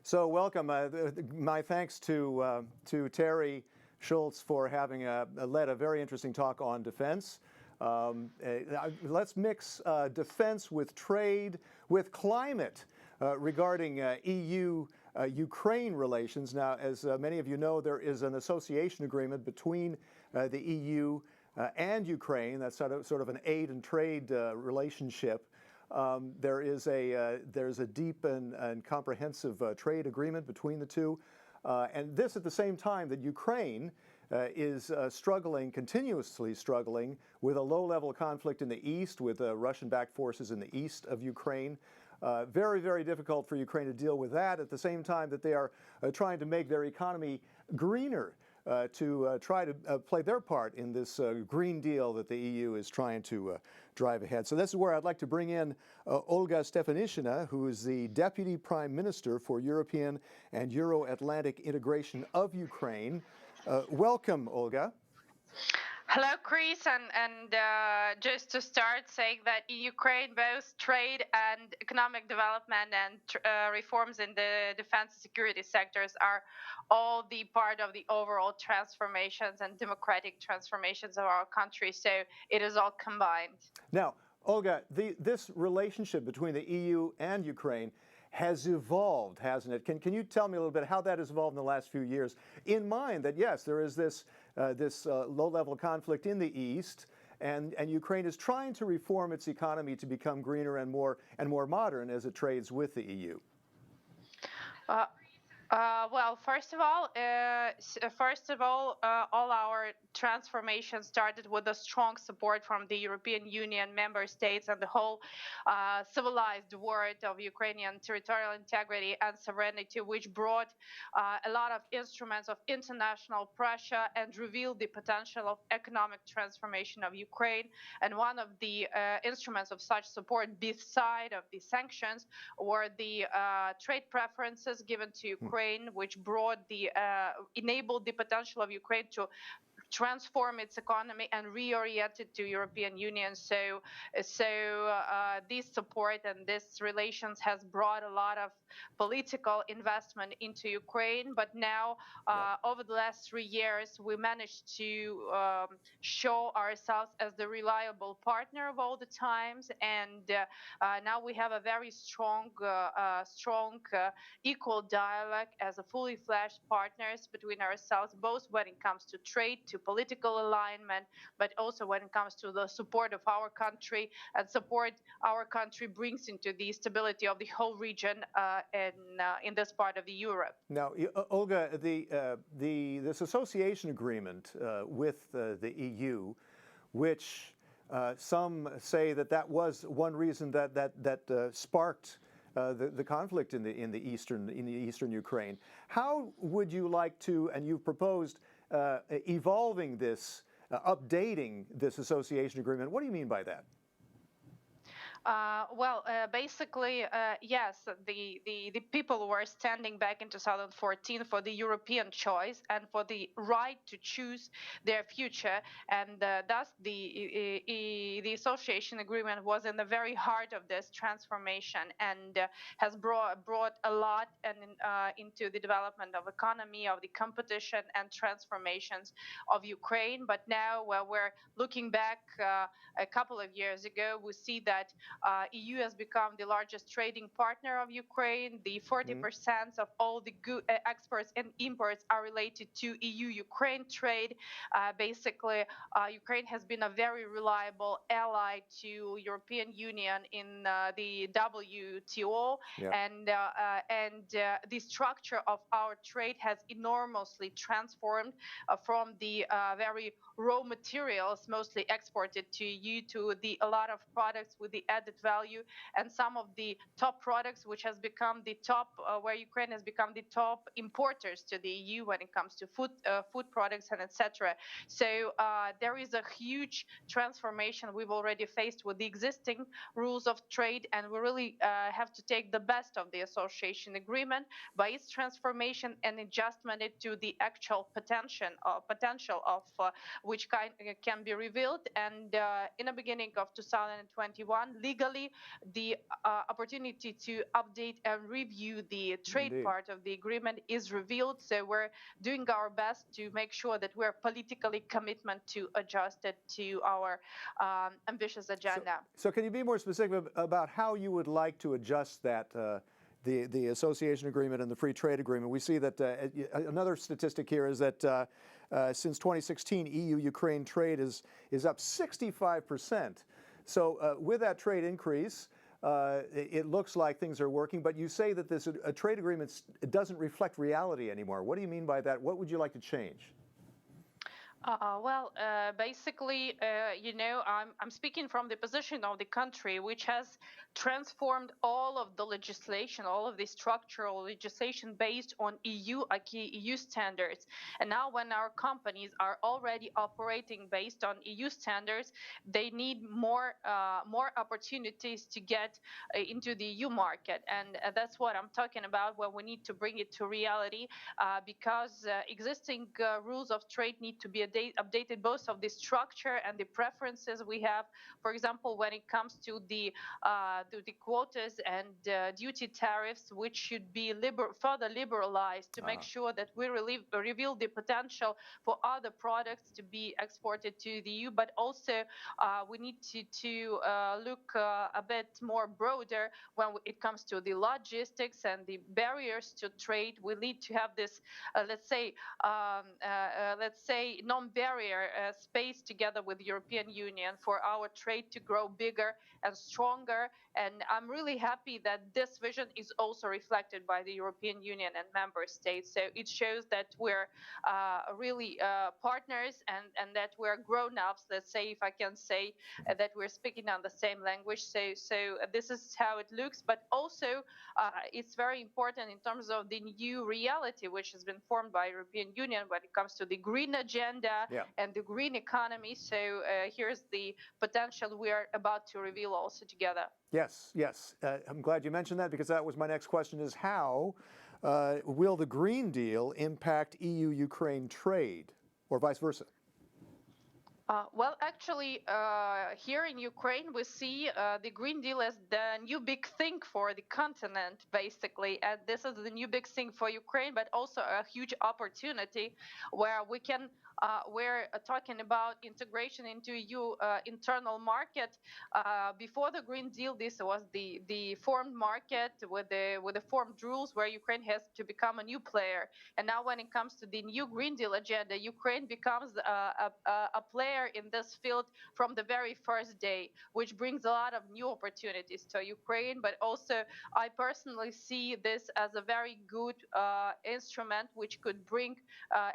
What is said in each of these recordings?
So welcome. My thanks to Terry Schultz for having led a very interesting talk on defense. Let's mix defense with trade, with climate regarding EU-Ukraine relations. Now, as many of you know, there is an association agreement between the EU and Ukraine. That's sort of an aid and trade relationship. There's a deep and comprehensive trade agreement between the two. And this at the same time that Ukraine is continuously struggling with a low-level conflict in the east, with Russian-backed forces in the east of Ukraine. Very, very difficult for Ukraine to deal with that at the same time that they are trying to make their economy greener, to try to play their part in this Green Deal that the EU is trying to drive ahead. So this is where I'd like to bring in Olga Stefanishina, who is the Deputy Prime Minister for European and Euro-Atlantic Integration of Ukraine. Welcome, Olga. Hello, Chris, and just to start, saying that in Ukraine, both trade and economic development and reforms in the defense and security sectors are all the part of the overall transformations and democratic transformations of our country. So it is all combined. Now, Olga, this relationship between the EU and Ukraine has evolved, hasn't it? Can you tell me a little bit how that has evolved in the last few years? In mind that, yes, there is this low-level conflict in the east, and Ukraine is trying to reform its economy to become greener and more modern as it trades with the EU. Well, first of all, all our transformation started with a strong support from the European Union member states and the whole civilized world of Ukrainian territorial integrity and sovereignty, which brought a lot of instruments of international pressure and revealed the potential of economic transformation of Ukraine. And one of the instruments of such support, beside of the sanctions, were the trade preferences given to Ukraine, which enabled the potential of Ukraine to transform its economy and reorient it to European Union. So this support and this relations has brought a lot of political investment into Ukraine. But now, over the last 3 years, we managed to show ourselves as the reliable partner of all the times. And now we have a very strong equal dialogue as a fully fledged partners between ourselves, both when it comes to trade, to political alignment, but also when it comes to the support of our country and support our country brings into the stability of the whole region in this part of the Europe. Now, Olga, this association agreement with the EU, which some say that was one reason that sparked the conflict in the eastern Ukraine. How would you like to, and you've proposed evolving this, updating this association agreement? What do you mean by that? Basically, yes, the people were standing back in 2014 for the European choice and for the right to choose their future, and thus the association agreement was in the very heart of this transformation and has brought a lot into the development of economy, of the competition and transformations of Ukraine. But now, where we're looking back a couple of years ago, we see that EU has become the largest trading partner of Ukraine. The 40% of all the exports and imports are related to EU-Ukraine trade. Basically, Ukraine has been a very reliable ally to European Union in the WTO, and the structure of our trade has enormously transformed from the very raw materials mostly exported to EU to a lot of products with the added value, and some of the top products which has become the top, where Ukraine has become the top importers to the EU when it comes to food products and etc. So there is a huge transformation we've already faced with the existing rules of trade, and we really have to take the best of the association agreement by its transformation and adjustment it to the actual potential of which can be revealed. And in the beginning of 2021, legally the opportunity to update and review the trade Indeed. part of the agreement is revealed. So we're doing our best to make sure that we're politically commitment to adjust it to our ambitious agenda. So can you be more specific about how you would like to adjust that, the association agreement and the free trade agreement? We see that another statistic here is that since 2016, EU-Ukraine trade is up 65%. So with that trade increase, it looks like things are working, but you say that this trade agreement doesn't reflect reality anymore. What do you mean by that? What would you like to change? Basically, I'm speaking from the position of the country which has transformed all of the legislation, all of the structural legislation based on EU acquis, EU standards. And now when our companies are already operating based on EU standards, they need more opportunities to get into the EU market. And that's what I'm talking about when we need to bring it to reality, because existing rules of trade need to be updated, both of the structure and the preferences we have. For example, when it comes to the quotas and duty tariffs, which should be further liberalized to make sure that we reveal the potential for other products to be exported to the EU. But also we need to look a bit more broader when it comes to the logistics and the barriers to trade. We need to have this, let's say, non-barrier space together with the European Union for our trade to grow bigger and stronger. And I'm really happy that this vision is also reflected by the European Union and member states. So it shows that we're really partners and that we're grown-ups, let's say, if I can say, that we're speaking on the same language. So this is how it looks. But also, it's very important in terms of the new reality which has been formed by European Union when it comes to the green agenda and the green economy. So here's the potential we are about to reveal also together. Yes, yes. I'm glad you mentioned that, because that was my next question, is how will the Green Deal impact EU-Ukraine trade, or vice versa? Actually, here in Ukraine, we see the Green Deal as the new big thing for the continent, basically. And this is the new big thing for Ukraine, but also a huge opportunity where we can, we're talking about integration into EU internal market. Before the Green Deal, this was the formed market with the formed rules where Ukraine has to become a new player. And now when it comes to the new Green Deal agenda, Ukraine becomes a player in this field from the very first day, which brings a lot of new opportunities to Ukraine. But also, I personally see this as a very good instrument which could bring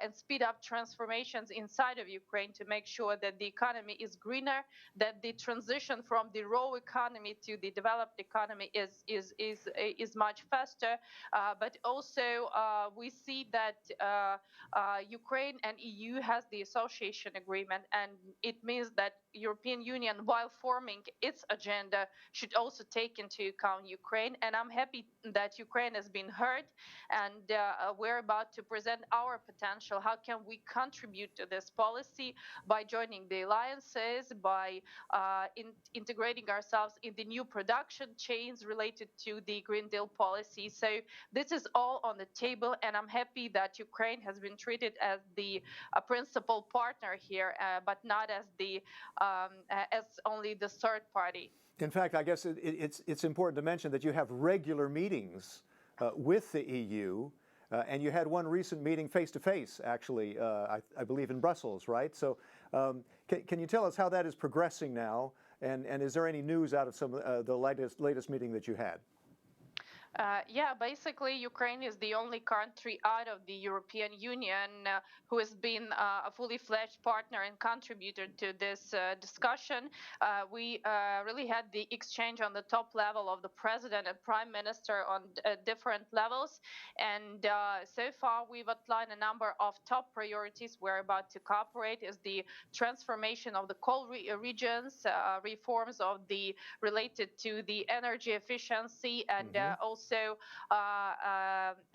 and speed up transformations inside of Ukraine to make sure that the economy is greener, that the transition from the raw economy to the developed economy is much faster. But also, we see that Ukraine and EU has the association agreement, and it means that European Union, while forming its agenda, should also take into account Ukraine. And I'm happy that Ukraine has been heard, and we're about to present our potential. How can we contribute to this policy by joining the alliances, by integrating ourselves in the new production chains related to the Green Deal policy? So this is all on the table, and I'm happy that Ukraine has been treated as the principal partner here, but not as as only the third party. In fact, I guess it's important to mention that you have regular meetings with the EU, and you had one recent meeting face-to-face, actually, I believe in Brussels, right? So can you tell us how that is progressing now, and is there any news out of some the latest meeting that you had? Basically, Ukraine is the only country out of the European Union who has been a fully fledged partner and contributor to this discussion. We really had the exchange on the top level of the president and prime minister on different levels. And so far, we've outlined a number of top priorities we're about to cooperate is the transformation of the coal regions, reforms of the related to the energy efficiency, and also also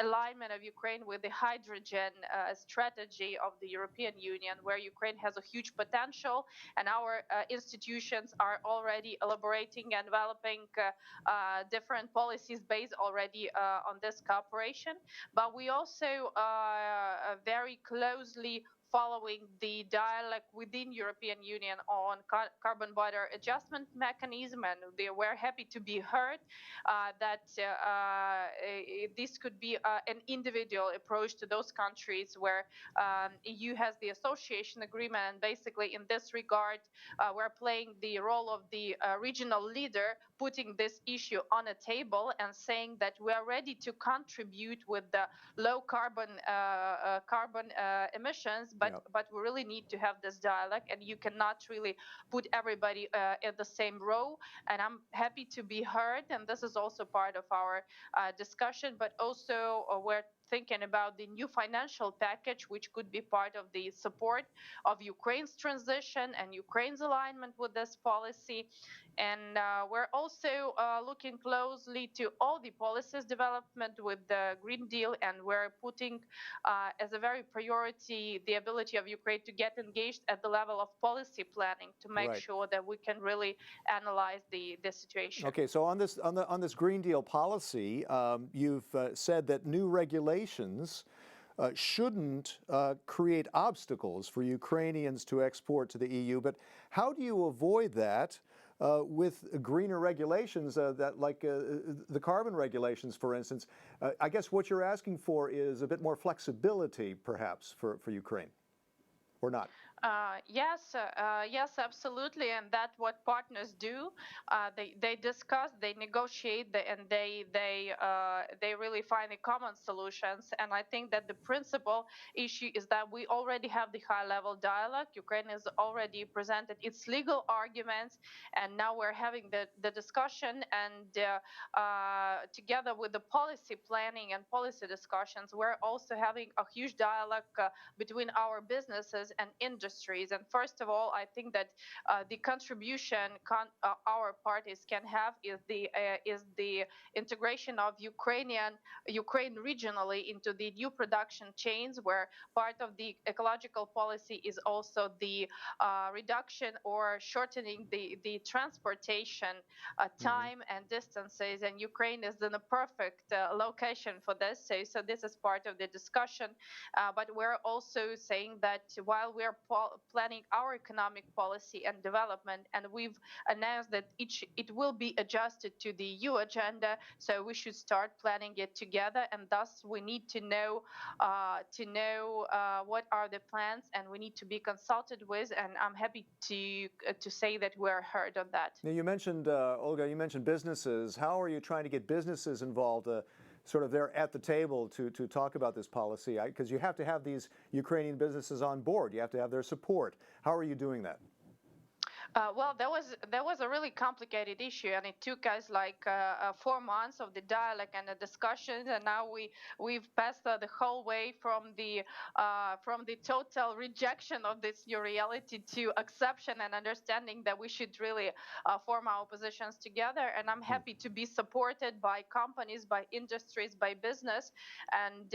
alignment of Ukraine with the hydrogen strategy of the European Union, where Ukraine has a huge potential, and our institutions are already elaborating and developing different policies based already on this cooperation. But we also very closely following the dialogue within European Union on carbon border adjustment mechanism, and they were happy to be heard that this could be an individual approach to those countries where EU has the association agreement, and basically in this regard we're playing the role of the regional leader, putting this issue on a table and saying that we are ready to contribute with the low carbon emissions, but we really need to have this dialogue, and you cannot really put everybody in the same row. And I'm happy to be heard, and this is also part of our discussion. But also we're thinking about the new financial package, which could be part of the support of Ukraine's transition and Ukraine's alignment with this policy. And we're also looking closely to all the policies development with the Green Deal, and we're putting as a very priority the ability of Ukraine to get engaged at the level of policy planning to make sure that we can really analyze the situation. Okay, so on this Green Deal policy, you've said that new regulations shouldn't create obstacles for Ukrainians to export to the EU. But how do you avoid that with greener regulations that like the carbon regulations, for instance? I guess what you're asking for is a bit more flexibility, perhaps, for Ukraine, or not? Yes, absolutely, and that's what partners do. They discuss, they negotiate, and they really find the common solutions. And I think that the principal issue is that we already have the high-level dialogue. Ukraine has already presented its legal arguments, and now we're having the discussion. And together with the policy planning and policy discussions, we're also having a huge dialogue between our businesses and industries. And first of all, I think that the contribution our parties can have is the integration of Ukraine regionally into the new production chains, where part of the ecological policy is also the reduction or shortening the transportation time and distances. And Ukraine is in a perfect location for this. So this is part of the discussion. But we're also saying that while we are planning our economic policy and development, and we've announced that it will be adjusted to the EU agenda, so we should start planning it together. And thus we need to know what are the plans, and we need to be consulted with. And I'm happy to say that we're heard on that. Now, you mentioned, Olga, you mentioned businesses. How are you trying to get businesses involved? Sort of there at the table to talk about this policy, because you have to have these Ukrainian businesses on board. You have to have their support. How are you doing that? Well, that was a really complicated issue, and it took us like 4 months of the dialogue and the discussions, and now we've passed the whole way from the total rejection of this new reality to acceptance and understanding that we should really form our positions together. And I'm happy to be supported by companies, by industries, by business, and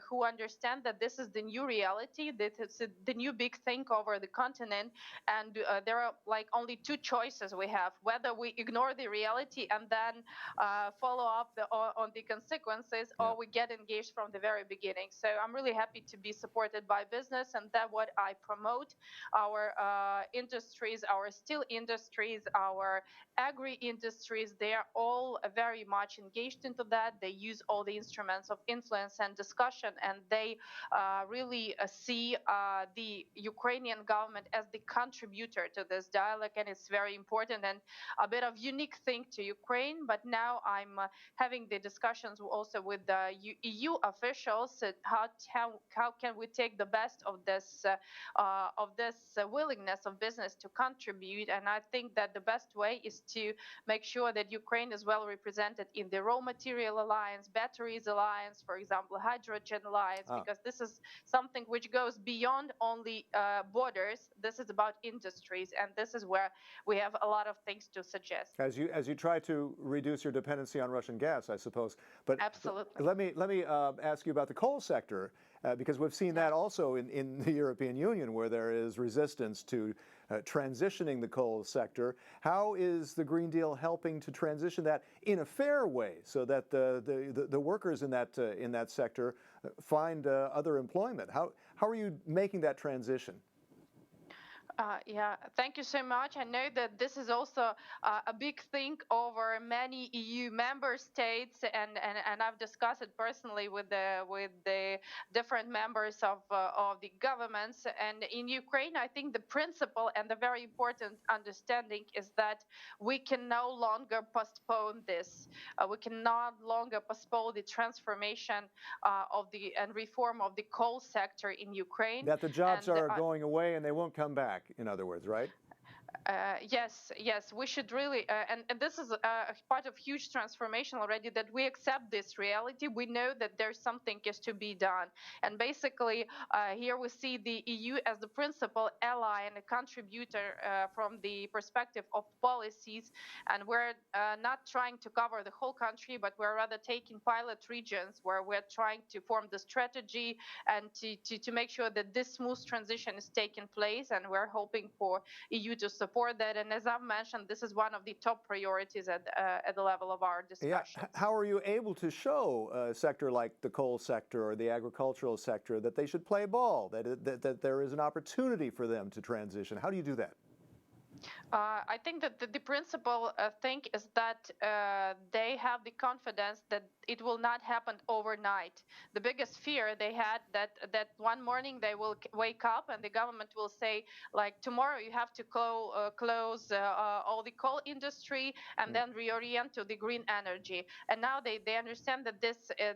who understand that this is the new reality, that it's the new big thing over the continent, and there are like only two choices we have: whether we ignore the reality and then follow up on the consequences, or we get engaged from the very beginning. So I'm really happy to be supported by business, and that's what I promote. Our industries, our steel industries, our agri industries, they are all very much engaged into that. They use all the instruments of influence and discussion, and they really see the Ukrainian government as the contributor to this dialogue, and it's very important and a bit of unique thing to Ukraine. But now I'm having the discussions also with the EU officials. How can we take the best of this willingness of business to contribute? And I think that the best way is to make sure that Ukraine is well represented in the raw material alliance, batteries alliance, for example, hydrogen alliance, because this is something which goes beyond only borders. This is about industry. industries, and this is where we have a lot of things to suggest. As you try to reduce your dependency on Russian gas, I suppose. But Absolutely. let me ask you about the coal sector, because we've seen that also in the European Union, where there is resistance to transitioning the coal sector. How is the Green Deal helping to transition that in a fair way, so that the workers in that sector find other employment? How are you making that transition? Yeah, thank you so much. I know that this is also a big thing over many EU member states, and I've discussed it personally with the different members of the governments. And in Ukraine, I think the principle and the very important understanding is that we can no longer postpone this. We can no longer postpone the transformation of the and reform of the coal sector in Ukraine. That the jobs And are going away and they won't come back, in other words, right? Yes, we should really, and this is part of huge transformation already, that we accept this reality. We know that there's something is to be done. And basically, here we see the EU as the principal ally and a contributor from the perspective of policies. And we're not trying to cover the whole country, but we're rather taking pilot regions where we're trying to form the strategy and to make sure that this smooth transition is taking place. And we're hoping for EU to support that. And as I've mentioned, this is one of the top priorities at the level of our discussions. Yeah. How are you able to show a sector like the coal sector or the agricultural sector that they should play ball, that there is an opportunity for them to transition? How do you do that? I think that the principal thing is that they have the confidence that it will not happen overnight. The biggest fear they had that one morning they will wake up and the government will say, like, tomorrow you have to close all the coal industry and then reorient to the green energy. And now they understand that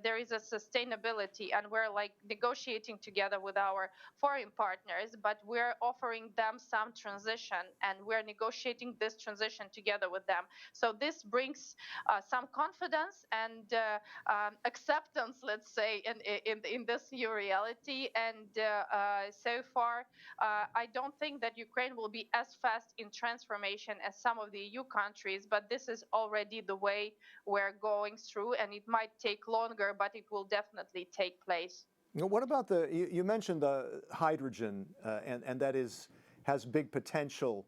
there is a sustainability, and we're like negotiating together with our foreign partners, but we're offering them some transition, and we're negotiating this transition together with them. So this brings some confidence and acceptance, let's say, in this new reality. And so far, I don't think that Ukraine will be as fast in transformation as some of the EU countries, but this is already the way we're going through, and it might take longer, but it will definitely take place. What about you mentioned the hydrogen, and that has big potential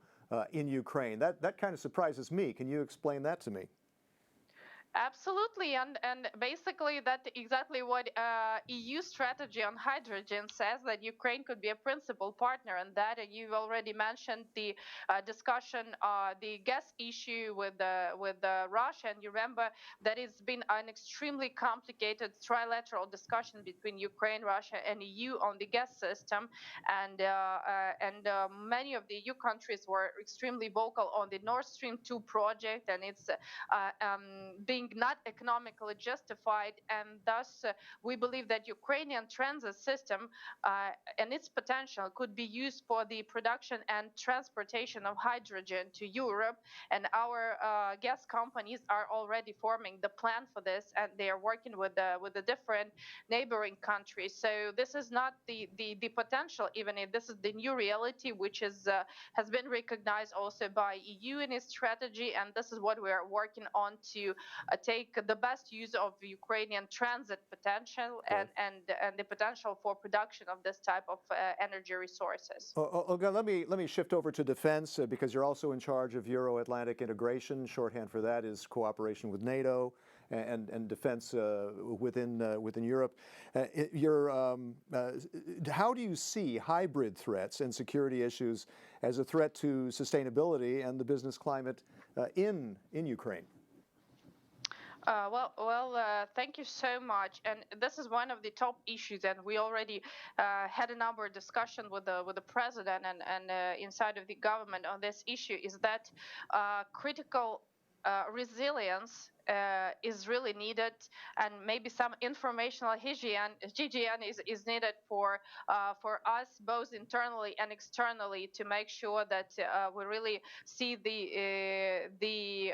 in Ukraine. That kind of surprises me. Can you explain that to me? Absolutely, and basically that exactly what EU strategy on hydrogen says, that Ukraine could be a principal partner in that. And you've already mentioned the discussion, the gas issue with Russia, and you remember that it's been an extremely complicated trilateral discussion between Ukraine, Russia, and EU on the gas system, and many of the EU countries were extremely vocal on the Nord Stream 2 project, and it's being not economically justified. And thus we believe that Ukrainian transit system and its potential could be used for the production and transportation of hydrogen to Europe. And our gas companies are already forming the plan for this, and they are working with the different neighboring countries. So this is not the potential, even if this is the new reality, which is has been recognized also by EU in its strategy. And this is what we are working on to take the best use of Ukrainian transit potential and the potential for production of this type of energy resources. Olga, let me shift over to defense, because you're also in charge of Euro-Atlantic integration. Shorthand for that is cooperation with NATO and defense within Europe. How do you see hybrid threats and security issues as a threat to sustainability and the business climate in Ukraine? Thank you so much. And this is one of the top issues, and we already had a number of discussions with the president and inside of the government on this issue. Is that critical resilience is really needed, and maybe some informational hygiene is needed for us both internally and externally to make sure that we really see the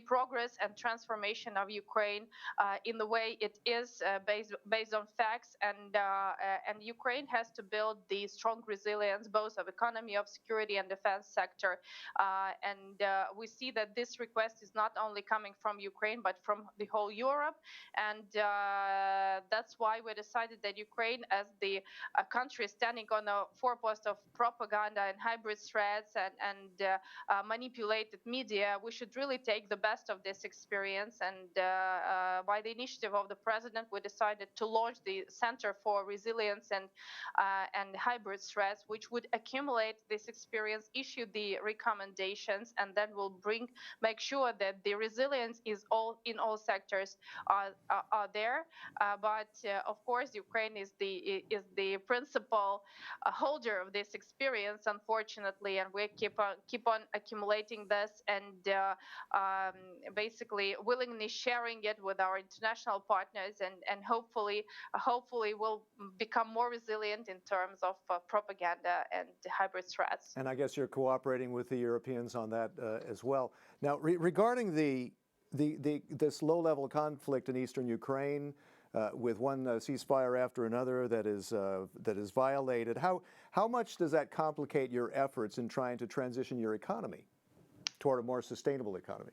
progress and transformation of Ukraine in the way it is based on facts, and Ukraine has to build the strong resilience both of economy, of security and defense sector, and we see that this request is not only coming from Ukraine but from the whole Europe, and that's why we decided that Ukraine, as the country standing on the forepost of propaganda and hybrid threats and manipulated media, we should really take the best of this experience. And by the initiative of the president, we decided to launch the Center for Resilience and Hybrid Threats, which would accumulate this experience, issue the recommendations, and then will make sure that the resilience is in all sectors are there. But of course, Ukraine is the principal holder of this experience, unfortunately, and we keep on accumulating this and basically willingly sharing it with our international partners, and hopefully will become more resilient in terms of propaganda and hybrid threats. And I guess you're cooperating with the Europeans on that as well. Now, regarding this low-level conflict in eastern Ukraine, with one ceasefire after another that is violated, how much does that complicate your efforts in trying to transition your economy toward a more sustainable economy?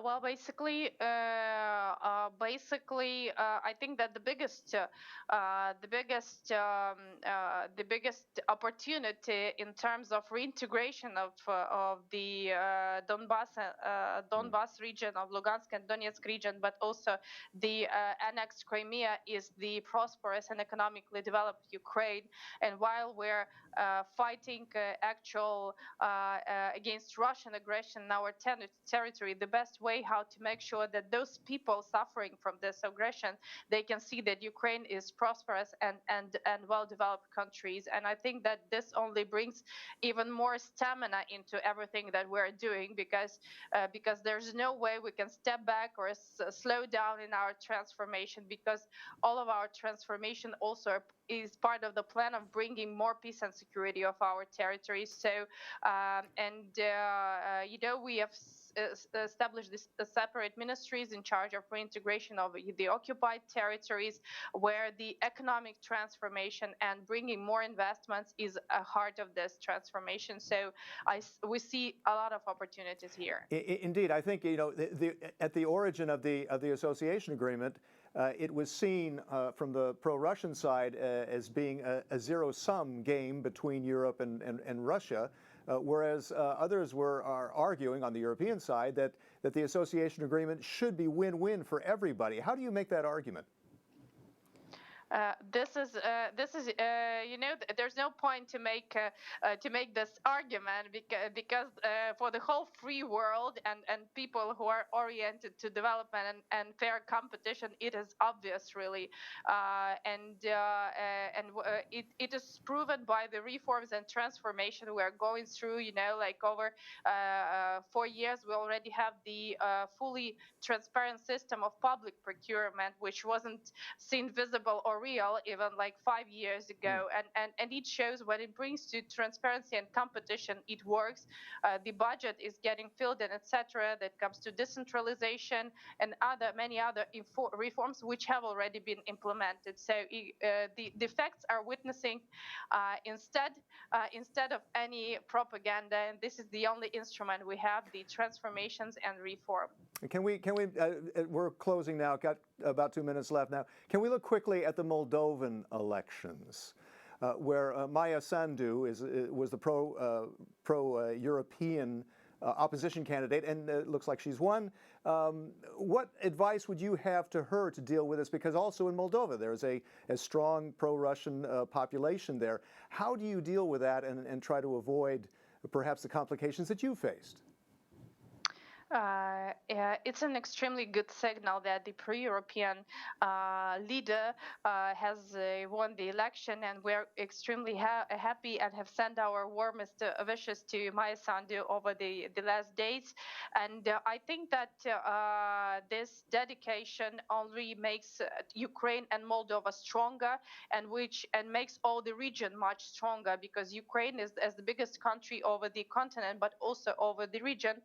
Well, basically, I think that the biggest opportunity in terms of reintegration of the Donbas region, of Lugansk and Donetsk region, but also the annexed Crimea, is the prosperous and economically developed Ukraine. And while we're fighting against Russian aggression in our territory, the best way how to make sure that those people suffering from this aggression, they can see that Ukraine is prosperous and well-developed countries. And I think that this only brings even more stamina into everything that we're doing, because there's no way we can step back or slow down in our transformation, because all of our transformation also is part of the plan of bringing more peace and security of our territories. So, we have established these separate ministries in charge of reintegration of the occupied territories, where the economic transformation and bringing more investments is a heart of this transformation. So we see a lot of opportunities here. Indeed, I think at the origin of the association agreement, it was seen from the pro-Russian side as being a zero-sum game between Europe and Russia. Whereas others are arguing on the European side that the association agreement should be win-win for everybody. How do you make that argument? This is there's no point to make this argument, because for the whole free world and people who are oriented to development and fair competition, it is obvious, really, it is proven by the reforms and transformation we are going through. Like over 4 years, we already have the fully transparent system of public procurement, which wasn't seen visible or real even like 5 years ago, and it shows when it brings to transparency and competition, it works. The budget is getting filled, and etc. That comes to decentralization and many other reforms which have already been implemented. So the facts are witnessing instead of any propaganda, and this is the only instrument we have: the transformations and reform. Can we? We're closing now. Got about 2 minutes left now. Can we look quickly at the Moldovan elections, where Maia Sandu was the pro-European opposition candidate, and it looks like she's won. What advice would you have to her to deal with this? Because also in Moldova, there's a strong pro-Russian population there. How do you deal with that and try to avoid perhaps the complications that you faced? Yeah, it's an extremely good signal that the pro-European leader has won the election, and we're extremely happy and have sent our warmest wishes to Maya Sandu over the last days. And I think that this dedication only makes Ukraine and Moldova stronger, and makes all the region much stronger, because Ukraine is as the biggest country over the continent, but also over the region.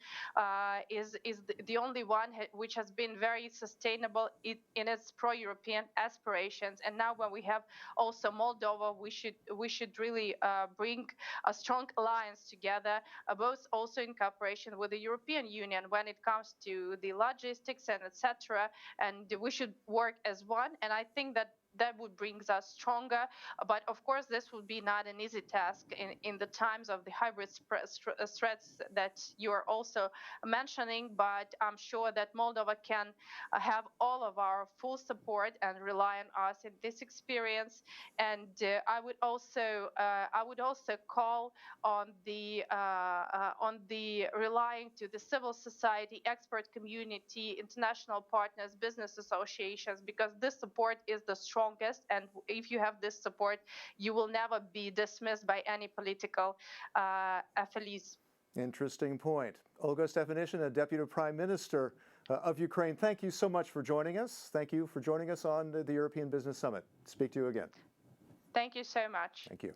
Is the only one which has been very sustainable in its pro-European aspirations. And now, when we have also Moldova, we should really bring a strong alliance together, both also in cooperation with the European Union when it comes to the logistics and etc. And we should work as one. And I think that would bring us stronger. But of course, this would be not an easy task in the times of the hybrid threats that you are also mentioning. But I'm sure that Moldova can have all of our full support and rely on us in this experience. And I would also call on the relying to the civil society, expert community, international partners, business associations, because this support is the strongest. And if you have this support, you will never be dismissed by any political affiliates. Interesting point. Olga Stefanishina, Deputy Prime Minister of Ukraine, thank you so much for joining us. Thank you for joining us on the European Business Summit. Speak to you again. Thank you so much. Thank you.